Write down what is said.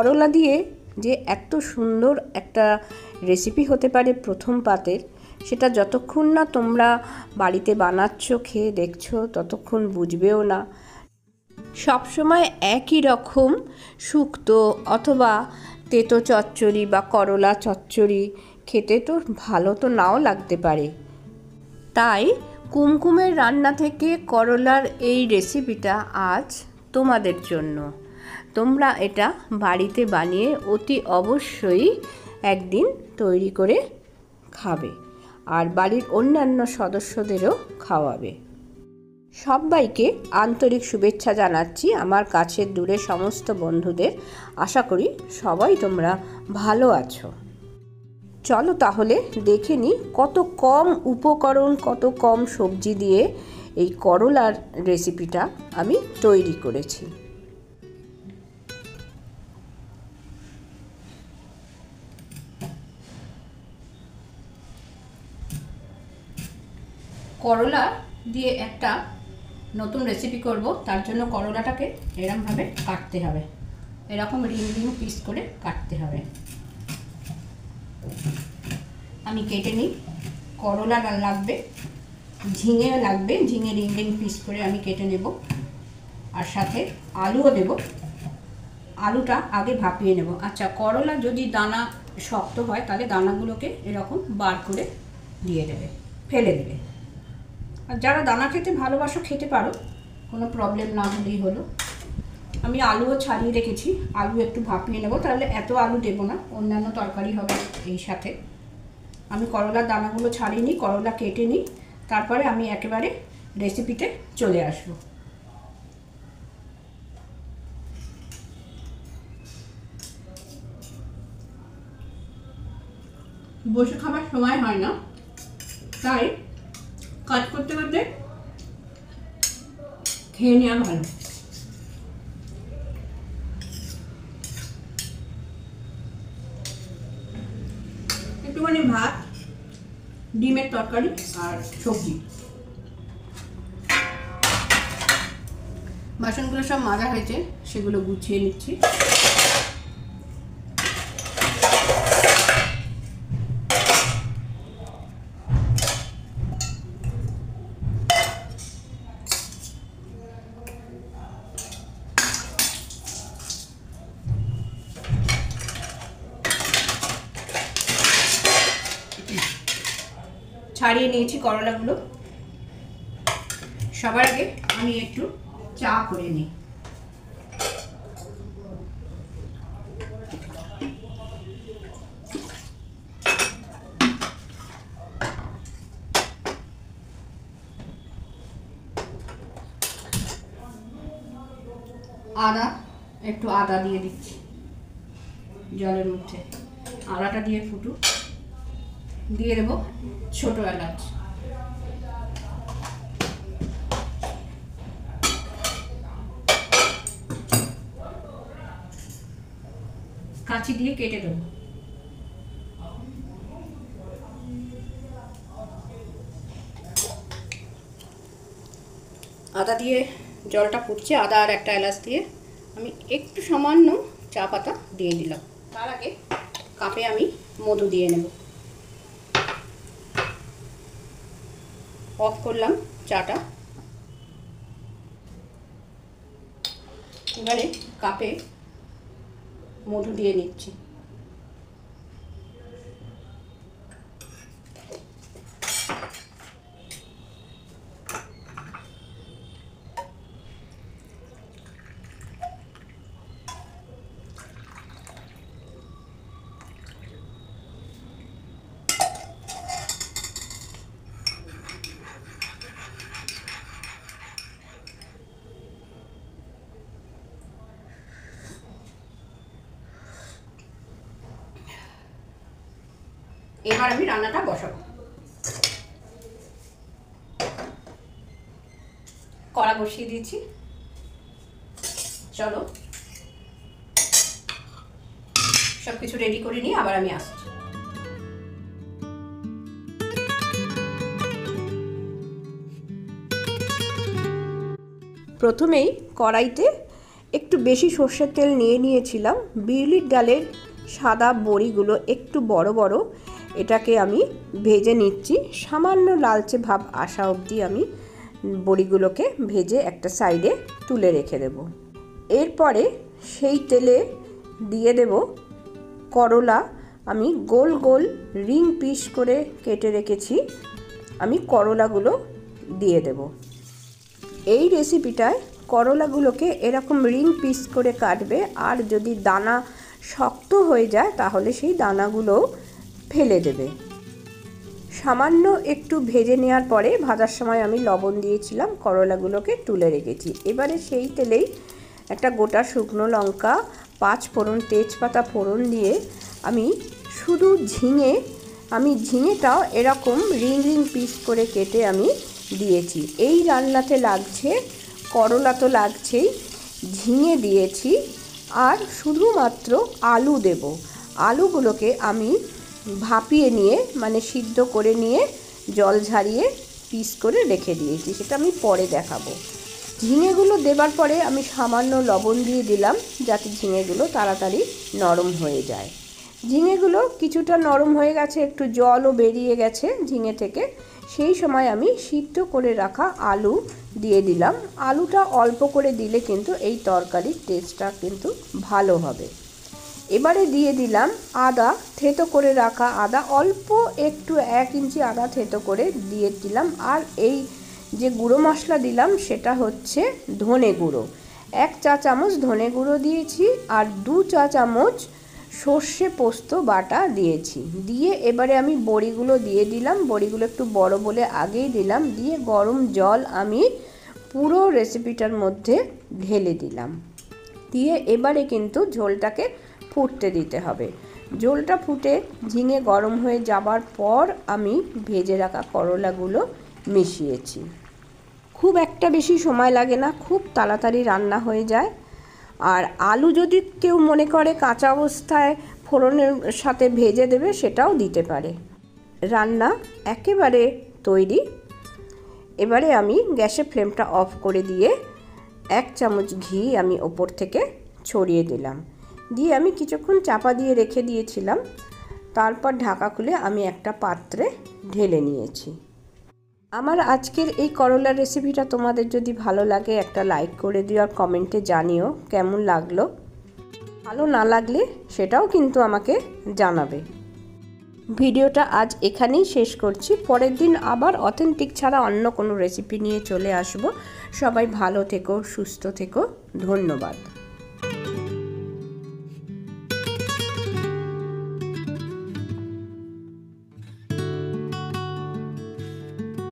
করলা দিয়ে যে এত সুন্দর একটা রেসিপি হতে পারে প্রথম পাতের, সেটা যতক্ষণ না তোমরা বাড়িতে বানাচ্ছ, খেয়ে দেখছো, ততক্ষণ বুঝবেও না। সবসময় একই রকম শুক্তো অথবা তেতো চচ্চড়ি বা করলা চচ্চড়ি খেতে তো ভালো তো নাও লাগতে পারে। তাই কুমকুমের রান্না থেকে করলার এই রেসিপিটা আজ তোমাদের জন্য। তোমরা এটা বাড়িতে বানিয়ে অতি অবশ্যই একদিন তৈরি করে খাবে আর বাড়ির অন্যান্য সদস্যদেরও খাওয়াবে। সবাইকে আন্তরিক শুভেচ্ছা জানাচ্ছি আমার কাছের দূরে সমস্ত বন্ধুদের। আশা করি সবাই তোমরা ভালো আছো। চলো তাহলে দেখে নিই কত কম উপকরণ, কত কম সবজি দিয়ে এই করলার রেসিপিটা আমি তৈরি করেছি। করলা দিয়ে একটা নতুন রেসিপি করব, তার জন্য করলাটাকে এরকমভাবে কাটতে হবে, এরকম রিং রিং পিস করে কাটতে হবে। আমি কেটে নিই। করলা লাগবে, ঝিঙে লাগবে, ঝিঙে রিং রিং পিস করে আমি কেটে নেব, আর সাথে আলুও দেব। আলুটা আগে ভাপিয়ে নেব। আচ্ছা, করলা যদি দানা শক্ত হয় তাহলে দানাগুলোকে এরকম বার করে দিয়ে দেবে, ফেলে দেবে। আর যারা দানা খেতে ভালোবাসো খেতে পারো, কোনো প্রবলেম না হলেই হলো। আমি আলুও ছাড়িয়ে রেখেছি, আলু একটু ভাপিয়ে নেব, তাহলে এত আলু দেবো না, অন্যান্য তরকারি হবে এই সাথে। আমি করলার দানাগুলো ছাড়িয়ে নিই, করলা কেটে নিই, তারপরে আমি একেবারে রেসিপিতে চলে আসবো। বসে খাবার সময় হয় না, তাই কাজ করতে করতে খেয়ে নেওয়া ভালো। একটুখানি ভাত, ডিমের তরকারি আর সবজি। বাসনগুলো সব মাজা হয়েছে, সেগুলো গুছিয়ে নিচ্ছি। ছাড়িয়ে নিয়েছি করলাগুলো। সবার আগে আমি একটু চা করে নিই। আদা, একটু আদা দিয়ে দিচ্ছি জলের মধ্যে। আদাটা দিয়ে ফুটুক। দিয়ে দেবো ছোট এলাচ, কাঁচি দিয়ে কেটে দেবো। আদা দিয়ে জলটা ফুটছে, আদা আর একটা এলাচ দিয়ে আমি একটু সামান্য চা পাতা দিয়ে দিলাম। তার আগে কাপে আমি মধু দিয়ে নেব। অফ করলাম চাটা। এবারে কাপে মধু দিয়ে নিচ্ছি। এবার আমি রান্নাটা বসাবো। কড়া বসিয়ে দিয়েছি, চলো সবকিছু রেডি করে নিয়ে আবার আমি আসছি। প্রথমেই কড়াইতে একটু বেশি সর্ষের তেল নিয়ে নিয়েছিলাম। বিউলির ডালের সাদা বড়িগুলো একটু বড় বড়, এটাকে আমি ভেজে নিচ্ছি। সামান্য লালচে ভাব আসা অবধি আমি বড়িগুলোকে ভেজে একটা সাইডে তুলে রেখে দেব। এরপরে সেই তেলে দিয়ে দেব করলা। আমি গোল গোল রিং পিস করে কেটে রেখেছি, আমি করলাগুলো দিয়ে দেব। এই রেসিপিটায় করলাগুলোকে এরকম রিং পিস করে কাটবে, আর যদি দানা শক্ত হয়ে যায় তাহলে সেই দানাগুলো ফেলে দেবে। সামান্য একটু ভেজে নেওয়ার পরে ভাজার সময় আমি লবণ দিয়েছিলাম, করলাগুলোকে তুলে রেখেছি। এবারে সেই তেলেই একটা গোটা শুকনো লঙ্কা, 5 ফোড়ন, তেজপাতা ফোড়ন দিয়ে আমি শুধু ঝিঙেটাও এরকম রিং রিং পিস করে কেটে আমি দিয়েছি। এই রান্নাতে লাগছে, করলা তো লাগছেই, ঝিঙে দিয়েছি, আর শুধুমাত্র আলু দেব। আলুগুলোকে আমি ভাপিয়ে নিয়ে, মানে সিদ্ধ করে নিয়ে জল ঝারিয়ে পিস করে রেখে দিয়েছি, সেটা আমি পরে দেখাবো। ঝিঙেগুলো দেবার পরে আমি সামান্য লবণ দিয়ে দিলাম, যাতে ঝিঙেগুলো তাড়াতাড়ি নরম হয়ে যায়। ঝিঙেগুলো কিছুটা নরম হয়ে গেছে, একটু জলও বেরিয়ে গেছে ঝিঙে থেকে। সেই সময় আমি সিদ্ধ করে রাখা আলু দিয়ে দিলাম। আলুটা অল্প করে দিলে কিন্তু এই তরকারির টেস্টটা কিন্তু ভালো হবে। এবারে দিয়ে দিলাম আদা, থেতো করে রাখা আদা, অল্প একটু 1 ইঞ্চি আদা থেতো করে দিয়ে দিলাম। আর এই যে গুঁড়ো মশলা দিলাম সেটা হচ্ছে ধনে গুঁড়ো, 1 চা চামচ ধনে গুঁড়ো দিয়েছি, আর 2 চা চামচ সর্ষে পোস্ত বাটা দিয়েছি। দিয়ে এবারে আমি বড়িগুলো দিয়ে দিলাম। বড়িগুলো একটু বড় বলে আগেই দিলাম। দিয়ে গরম জল আমি পুরো রেসিপিটার মধ্যে ঢেলে দিলাম। দিয়ে এবারে কিন্তু ঝোলটাকে ফুটতে দিতে হবে। ঝোলটা ফুটে ঝিঙে গরম হয়ে যাবার পর আমি ভেজে রাখা করলাগুলো মিশিয়েছি। খুব একটা বেশি সময় লাগে না, খুব তাড়াতাড়ি রান্না হয়ে যায়। আর আলু যদি কেউ মনে করে কাঁচা অবস্থায় ফোড়নের সাথে ভেজে দেবে, সেটাও দিতে পারে। রান্না একেবারে তৈরি। এবারে আমি গ্যাসের ফ্লেমটা অফ করে দিয়ে 1 চামচ ঘি আমি ওপর থেকে ছড়িয়ে দিলাম। দিয়ে আমি কিছুক্ষণ চাপা দিয়ে রেখে দিয়েছিলাম। তারপর ঢাকা খুলে আমি একটা পাত্রে ঢেলে নিয়েছি। আমার আজকের এই করলার রেসিপিটা তোমাদের যদি ভালো লাগে একটা লাইক করে দিও, আর কমেন্টে জানিও কেমন লাগলো। ভালো না লাগলে সেটাও কিন্তু আমাকে জানাবে। ভিডিওটা আজ এখানেই শেষ করছি। পরের দিন আবার অথেন্টিক ছাড়া অন্য কোনো রেসিপি নিয়ে চলে আসব। সবাই ভালো থেকো, সুস্থ থেকো, ধন্যবাদ।